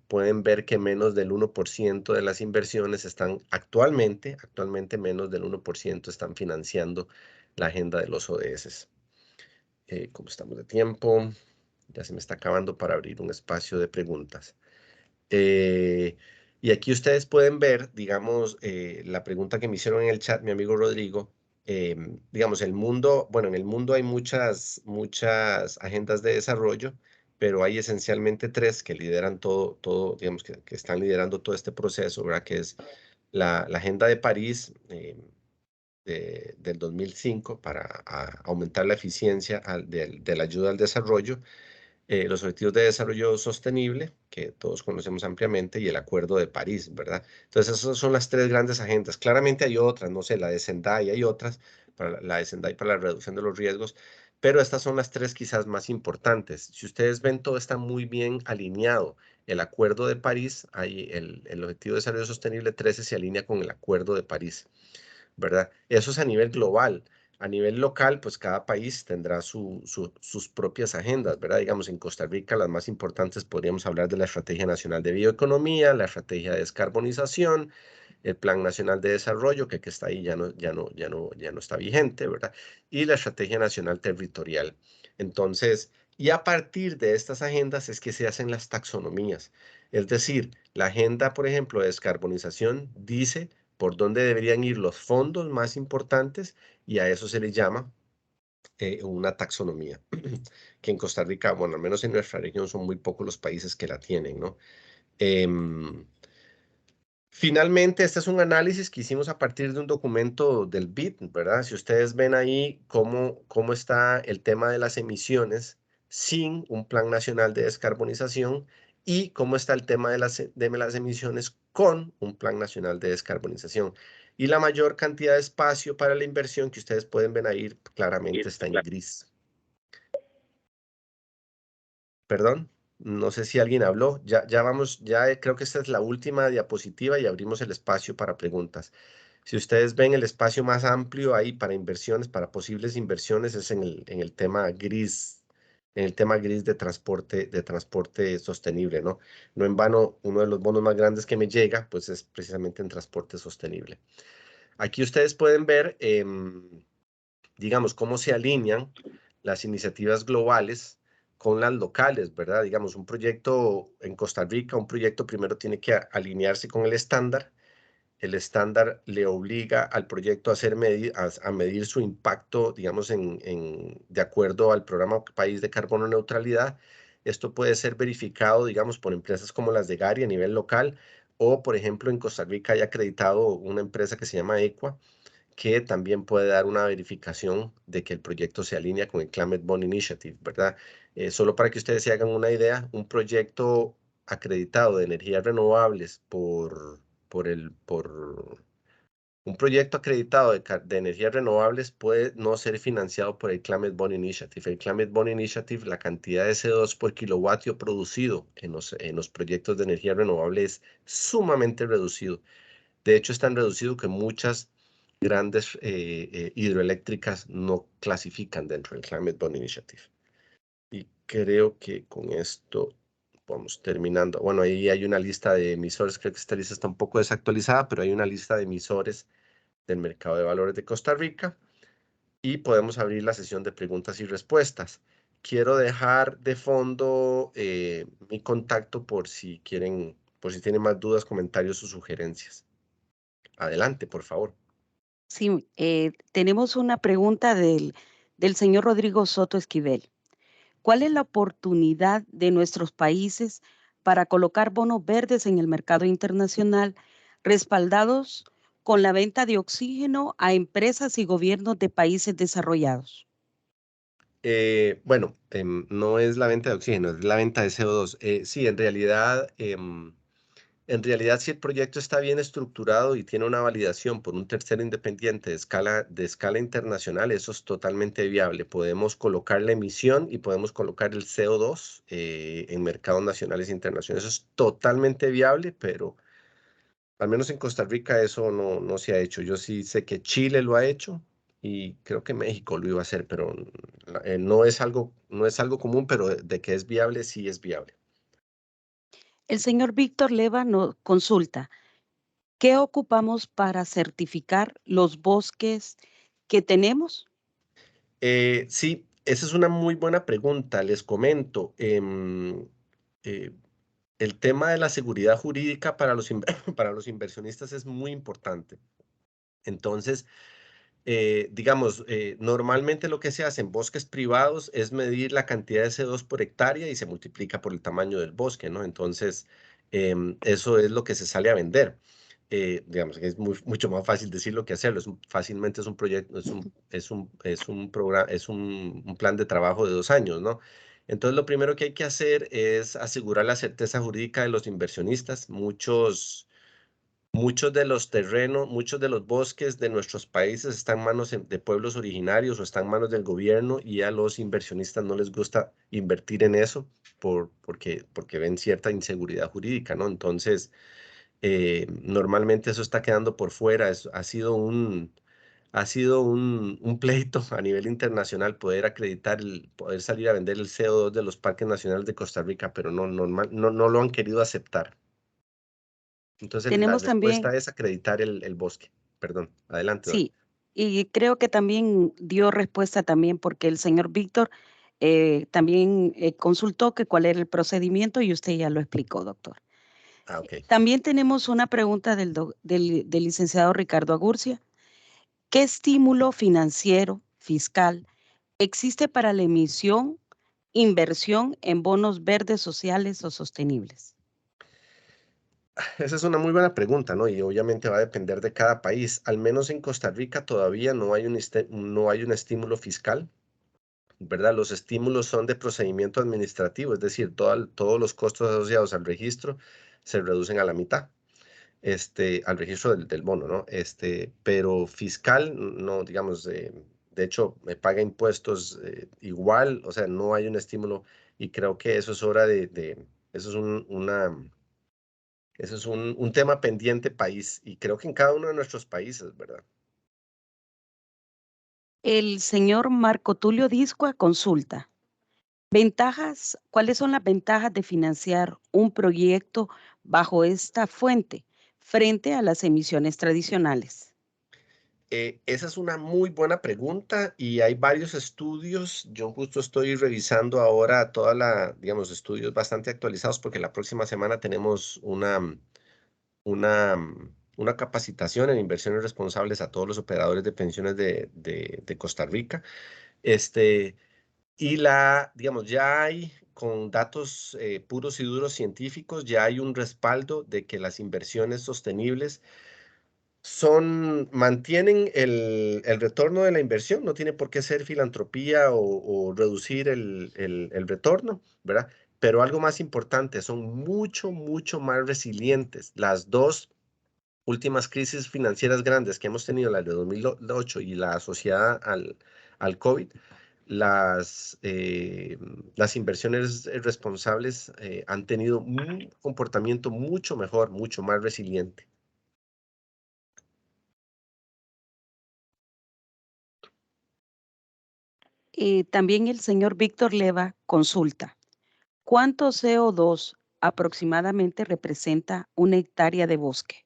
Pueden ver que menos del 1% de las inversiones actualmente menos del 1% están financiando la agenda de los ODS. ¿Cómo estamos de tiempo? Ya se me está acabando para abrir un espacio de preguntas. Y aquí ustedes pueden ver, digamos, la pregunta que me hicieron en el chat, mi amigo Rodrigo. Digamos, en el mundo hay muchas agendas de desarrollo, pero hay esencialmente 3 que lideran todo, digamos, que están liderando todo este proceso, ¿verdad? Que es la Agenda de París, del 2005 para aumentar la eficiencia de la ayuda al desarrollo, los Objetivos de Desarrollo Sostenible, que todos conocemos ampliamente, y el Acuerdo de París, ¿verdad? Entonces, esas son las tres grandes agendas. Claramente hay otras, no sé, la de Sendai, hay otras, para la de Sendai para la reducción de los riesgos, pero estas son las tres quizás más importantes. Si ustedes ven, todo está muy bien alineado. El Acuerdo de París, ahí el Objetivo de Desarrollo Sostenible 13 se alinea con el Acuerdo de París, ¿verdad? Eso es a nivel global. A nivel local, pues cada país tendrá sus propias agendas, ¿verdad? Digamos, en Costa Rica las más importantes podríamos hablar de la Estrategia Nacional de Bioeconomía, la Estrategia de Descarbonización, el Plan Nacional de Desarrollo, que está ahí ya no está vigente, ¿verdad? Y la Estrategia Nacional Territorial. Entonces, y a partir de estas agendas es que se hacen las taxonomías. Es decir, la agenda, por ejemplo, de descarbonización dice por dónde deberían ir los fondos más importantes y a eso se le llama una taxonomía, que en Costa Rica, bueno, al menos en nuestra región son muy pocos los países que la tienen, ¿no? Finalmente, este es un análisis que hicimos a partir de un documento del BID, ¿verdad? Si ustedes ven ahí cómo está el tema de las emisiones sin un plan nacional de descarbonización y cómo está el tema de las emisiones con un plan nacional de descarbonización. Y la mayor cantidad de espacio para la inversión que ustedes pueden ver ahí claramente está en gris. Perdón, no sé si alguien habló. Ya vamos, creo que esta es la última diapositiva y abrimos el espacio para preguntas. Si ustedes ven el espacio más amplio ahí para inversiones, para posibles inversiones, es en el tema gris, de transporte sostenible, ¿no? No en vano, uno de los bonos más grandes que me llega, pues es precisamente en transporte sostenible. Aquí ustedes pueden ver, digamos, cómo se alinean las iniciativas globales con las locales, ¿verdad? Digamos, un proyecto en Costa Rica, un proyecto primero tiene que alinearse con el estándar. El estándar le obliga al proyecto a medir su impacto, digamos, de acuerdo al programa País de Carbono Neutralidad. Esto puede ser verificado, digamos, por empresas como las de Gari a nivel local, o, por ejemplo, en Costa Rica hay acreditado una empresa que se llama EQUA, que también puede dar una verificación de que el proyecto se alinea con el Climate Bond Initiative, ¿verdad? Solo para que ustedes se hagan una idea, un proyecto acreditado de energías renovables por un proyecto acreditado de energías renovables puede no ser financiado por el Climate Bond Initiative. El Climate Bond Initiative, la cantidad de CO2 por kilovatio producido en los proyectos de energía renovable es sumamente reducido. De hecho, es tan reducido que muchas grandes hidroeléctricas no clasifican dentro del Climate Bond Initiative. Y creo que con esto vamos terminando. Bueno, ahí hay una lista de emisores. Creo que esta lista está un poco desactualizada, pero hay una lista de emisores del mercado de valores de Costa Rica. Y podemos abrir la sesión de preguntas y respuestas. Quiero dejar de fondo mi contacto por si quieren, por si tienen más dudas, comentarios o sugerencias. Adelante, por favor. Sí, tenemos una pregunta del señor Rodrigo Soto Esquivel. ¿Cuál es la oportunidad de nuestros países para colocar bonos verdes en el mercado internacional respaldados con la venta de oxígeno a empresas y gobiernos de países desarrollados? Bueno, no es la venta de oxígeno, es la venta de CO2. Sí, en realidad, si el proyecto está bien estructurado y tiene una validación por un tercero independiente de escala internacional, eso es totalmente viable. Podemos colocar la emisión y podemos colocar el CO2 en mercados nacionales e internacionales. Eso es totalmente viable, pero al menos en Costa Rica eso no se ha hecho. Yo sí sé que Chile lo ha hecho y creo que México lo iba a hacer, pero no es algo común, pero de que es viable, sí es viable. El señor Víctor Leva nos consulta, ¿qué ocupamos para certificar los bosques que tenemos? Sí, esa es una muy buena pregunta. Les comento, eh, el tema de la seguridad jurídica para para los inversionistas es muy importante. Entonces, digamos, normalmente lo que se hace en bosques privados es medir la cantidad de CO2 por hectárea y se multiplica por el tamaño del bosque, ¿no? Entonces, eso es lo que se sale a vender. digamos que es mucho más fácil decirlo que hacerlo. Fácilmente es un proyecto, es un plan de trabajo de 2 años, ¿no? Entonces, lo primero que hay que hacer es asegurar la certeza jurídica de los inversionistas. Muchos de los terrenos, muchos de los bosques de nuestros países están en manos de pueblos originarios o están en manos del gobierno, y a los inversionistas no les gusta invertir en eso porque ven cierta inseguridad jurídica, ¿no? Entonces, normalmente eso está quedando por fuera. Ha sido un pleito a nivel internacional poder salir a vender el CO2 de los parques nacionales de Costa Rica, pero no lo han querido aceptar. Entonces, la Tenemos también, respuesta es acreditar el bosque. Perdón, adelante, doctor. sí, y creo que también dio respuesta también porque el señor Víctor también consultó que cuál era el procedimiento y usted ya lo explicó, doctor. Ah, ok. También tenemos una pregunta del licenciado Ricardo Agurcia. ¿Qué estímulo financiero, fiscal, existe para la emisión, inversión en bonos verdes, sociales o sostenibles? Esa es una muy buena pregunta, ¿no? Y obviamente va a depender de cada país. Al menos en Costa Rica todavía no hay un estímulo fiscal, ¿verdad? Los estímulos son de procedimiento administrativo, es decir, todos los costos asociados al registro se reducen a la mitad, al registro del bono, ¿no? Pero fiscal, no, digamos, de hecho, me paga impuestos igual, o sea, no hay un estímulo, y creo que eso es hora eso es eso es un tema pendiente país, y creo que en cada uno de nuestros países, ¿verdad? El señor Marco Tulio Discua consulta. Ventajas, ¿cuáles son las ventajas de financiar un proyecto bajo esta fuente frente a las emisiones tradicionales? Esa es una muy buena pregunta, y hay varios estudios. Yo justo estoy revisando ahora digamos, estudios bastante actualizados, porque la próxima semana tenemos una capacitación en inversiones responsables a todos los operadores de pensiones de Costa Rica. Y digamos, ya hay, con datos puros y duros científicos, ya hay un respaldo de que las inversiones sostenibles mantienen el retorno de la inversión. No tiene por qué ser filantropía o reducir el retorno, ¿verdad? Pero algo más importante, son mucho más resilientes. Las dos últimas crisis financieras grandes que hemos tenido, la de 2008 y la asociada al COVID, las inversiones responsables han tenido un comportamiento mucho mejor, mucho más resiliente. También el señor Víctor Leva consulta. ¿Cuánto CO2 aproximadamente representa una hectárea de bosque?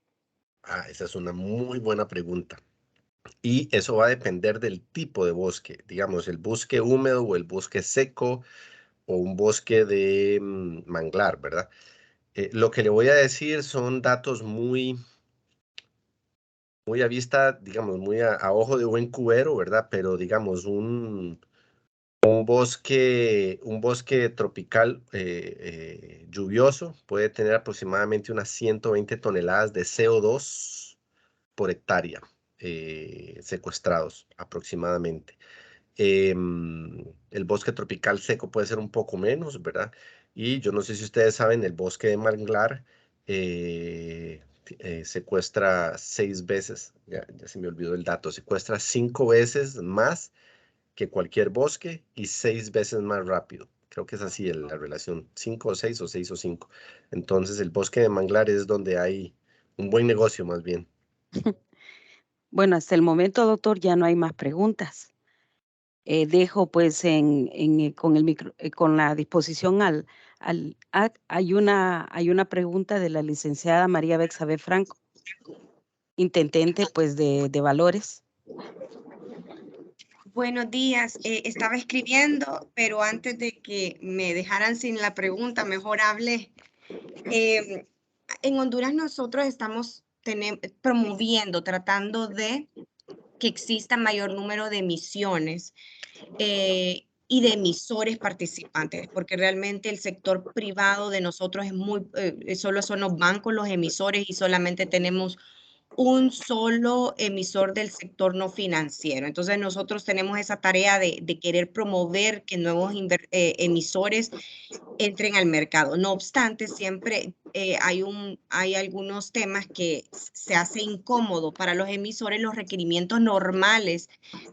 Esa es una muy buena pregunta. Y eso va a depender del tipo de bosque, digamos, el bosque húmedo o el bosque seco o un bosque de manglar, ¿verdad? Lo que le voy a decir son datos muy a vista, digamos, muy a ojo de buen cubero, ¿verdad? Pero digamos, un bosque tropical lluvioso puede tener aproximadamente unas 120 toneladas de CO2 por hectárea secuestrados aproximadamente. El bosque tropical seco puede ser un poco menos, ¿verdad? Y yo no sé si ustedes saben, el bosque de manglar secuestra 6 veces, ya se me olvidó el dato, secuestra 5 veces más que cualquier bosque y 6 veces más rápido. Creo que es así la relación, 5 o 6 o 6 o 5. Entonces, el bosque de manglar es donde hay un buen negocio, más bien. Bueno, hasta el momento, doctor, ya no hay más preguntas. Dejo pues con la disposición hay una pregunta de la licenciada María Bexabe Franco, intendente pues de valores. Buenos días. Estaba escribiendo, pero antes de que me dejaran sin la pregunta, mejor hablé. En Honduras nosotros estamos promoviendo, tratando de que exista mayor número de emisiones. y de emisores participantes, porque realmente el sector privado de nosotros es solo son los bancos, los emisores, y solamente tenemos un solo emisor del sector no financiero. Entonces nosotros tenemos esa tarea de querer promover que nuevos emisores entren al mercado. No obstante, siempre hay algunos temas que se hace incómodo para los emisores, los requerimientos normales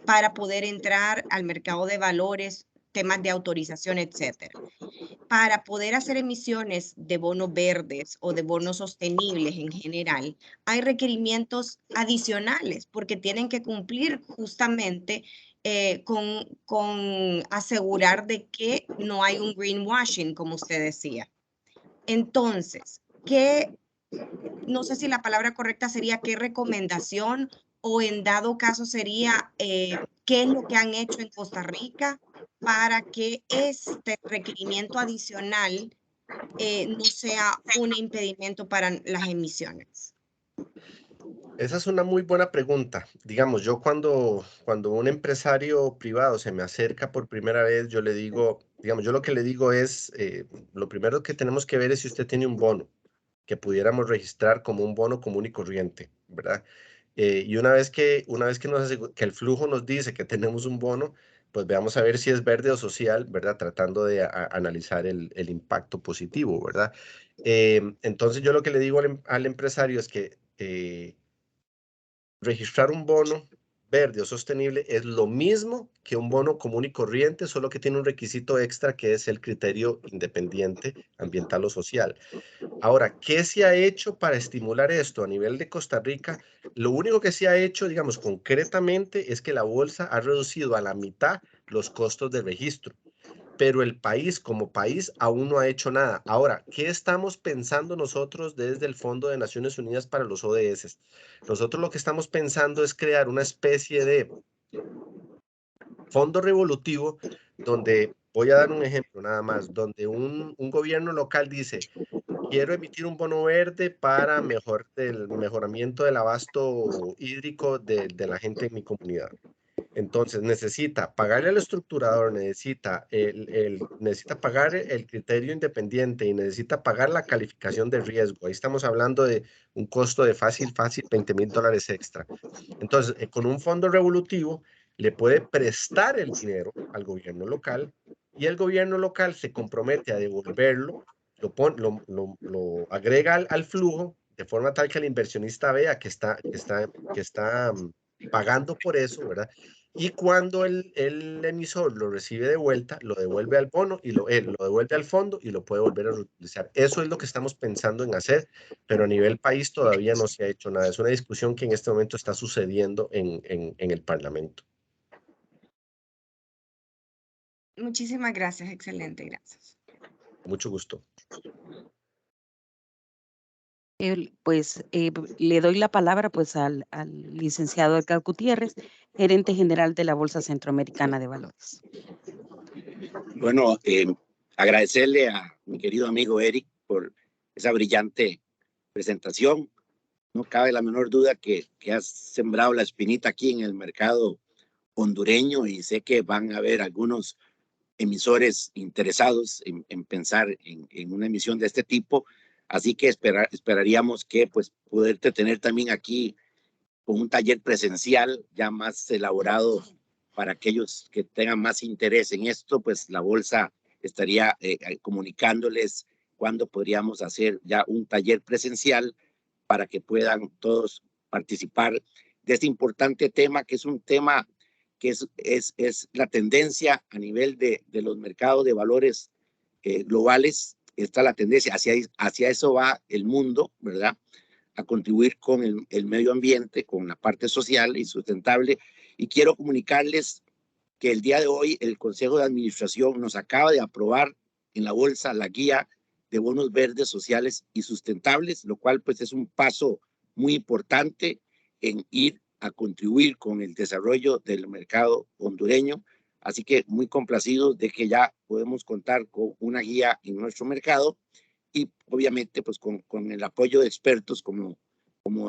para poder entrar al mercado de valores, temas de autorización, etcétera. Para poder hacer emisiones de bonos verdes o de bonos sostenibles en general, hay requerimientos adicionales porque tienen que cumplir justamente con asegurar de que no hay un greenwashing, como usted decía. Entonces, no sé si la palabra correcta sería qué recomendación, o en dado caso sería qué es lo que han hecho en Costa Rica para que este requerimiento adicional no sea un impedimento para las emisiones. Esa es una muy buena pregunta. Digamos, yo cuando un empresario privado se me acerca por primera vez, yo le digo, digamos, yo lo que le digo es, lo primero que tenemos que ver es si usted tiene un bono que pudiéramos registrar como un bono común y corriente, ¿verdad? Y una vez que que el flujo nos dice que tenemos un bono, pues veamos a ver si es verde o social, ¿verdad? Tratando de analizar el impacto positivo, ¿verdad? Entonces yo lo que le digo al empresario es que registrar un bono verde o sostenible es lo mismo que un bono común y corriente, solo que tiene un requisito extra que es el criterio independiente ambiental o social. Ahora, ¿qué se ha hecho para estimular esto a nivel de Costa Rica? Lo único que se ha hecho, digamos, concretamente es que la bolsa ha reducido a la mitad los costos de registro, pero el país como país aún no ha hecho nada. Ahora, ¿qué estamos pensando nosotros desde el Fondo de Naciones Unidas para los ODS? Nosotros lo que estamos pensando es crear una especie de fondo revolutivo donde, voy a dar un ejemplo nada más, donde un gobierno local dice, quiero emitir un bono verde para el mejoramiento del abasto hídrico de la gente en mi comunidad. Entonces necesita pagarle al estructurador, necesita pagar el criterio independiente y necesita pagar la calificación de riesgo. Ahí estamos hablando de un costo de fácil, $20,000 extra. Entonces, con un fondo revolutivo, le puede prestar el dinero al gobierno local y el gobierno local se compromete a devolverlo, lo agrega al flujo de forma tal que el inversionista vea que está pagando por eso, ¿verdad? Y cuando el emisor lo recibe de vuelta, lo devuelve al bono y lo devuelve al fondo y lo puede volver a reutilizar. Eso es lo que estamos pensando en hacer, pero a nivel país todavía no se ha hecho nada. Es una discusión que en este momento está sucediendo en el Parlamento. Muchísimas gracias, excelente, gracias. Mucho gusto. Le doy la palabra pues al licenciado Edgar Gutiérrez, gerente general de la Bolsa Centroamericana de Valores. Bueno, agradecerle a mi querido amigo Eric por esa brillante presentación. No cabe la menor duda que has sembrado la espinita aquí en el mercado hondureño, y sé que van a haber algunos emisores interesados en pensar en una emisión de este tipo. Así que esperaríamos que pues poderte tener también aquí con un taller presencial ya más elaborado para aquellos que tengan más interés en esto. Pues la bolsa estaría comunicándoles cuándo podríamos hacer ya un taller presencial para que puedan todos participar de este importante tema, que es un tema que es la tendencia a nivel de los mercados de valores globales. Está la tendencia, hacia eso va el mundo, ¿verdad? A contribuir con el medio ambiente, con la parte social y sustentable. Y quiero comunicarles que el día de hoy el Consejo de Administración nos acaba de aprobar en la bolsa la guía de bonos verdes, sociales y sustentables, lo cual pues es un paso muy importante en ir a contribuir con el desarrollo del mercado hondureño. Así que muy complacidos de que ya podemos contar con una guía en nuestro mercado, y obviamente pues con el apoyo de expertos como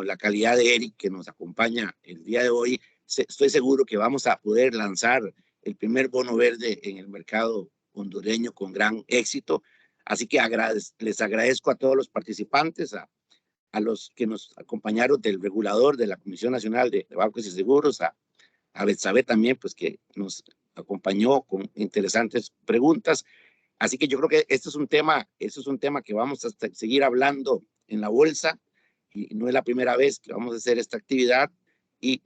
la calidad de Eric, que nos acompaña el día de hoy. Estoy seguro que vamos a poder lanzar el primer bono verde en el mercado hondureño con gran éxito. Así que les agradezco a todos los participantes, a los que nos acompañaron del regulador de la Comisión Nacional de Bancos y Seguros, a Betsabe también, pues que nos acompañó con interesantes preguntas. Así que yo creo que este es un tema que vamos a seguir hablando en la bolsa, y no es la primera vez que vamos a hacer esta actividad. Y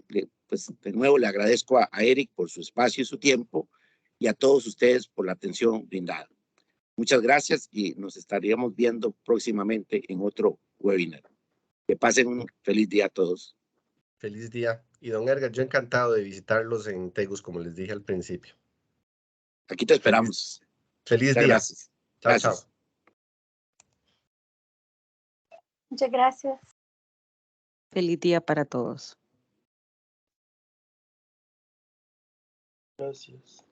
pues de nuevo le agradezco a Eric por su espacio y su tiempo, y a todos ustedes por la atención brindada. Muchas gracias y nos estaríamos viendo próximamente en otro webinar. Que pasen un feliz día a todos. Feliz día. Y don Edgar, yo encantado de visitarlos en Tegus, como les dije al principio. Aquí te esperamos. Feliz Muchas día. gracias. Chao, Gracias. chao. Muchas gracias. Feliz día para todos. Gracias.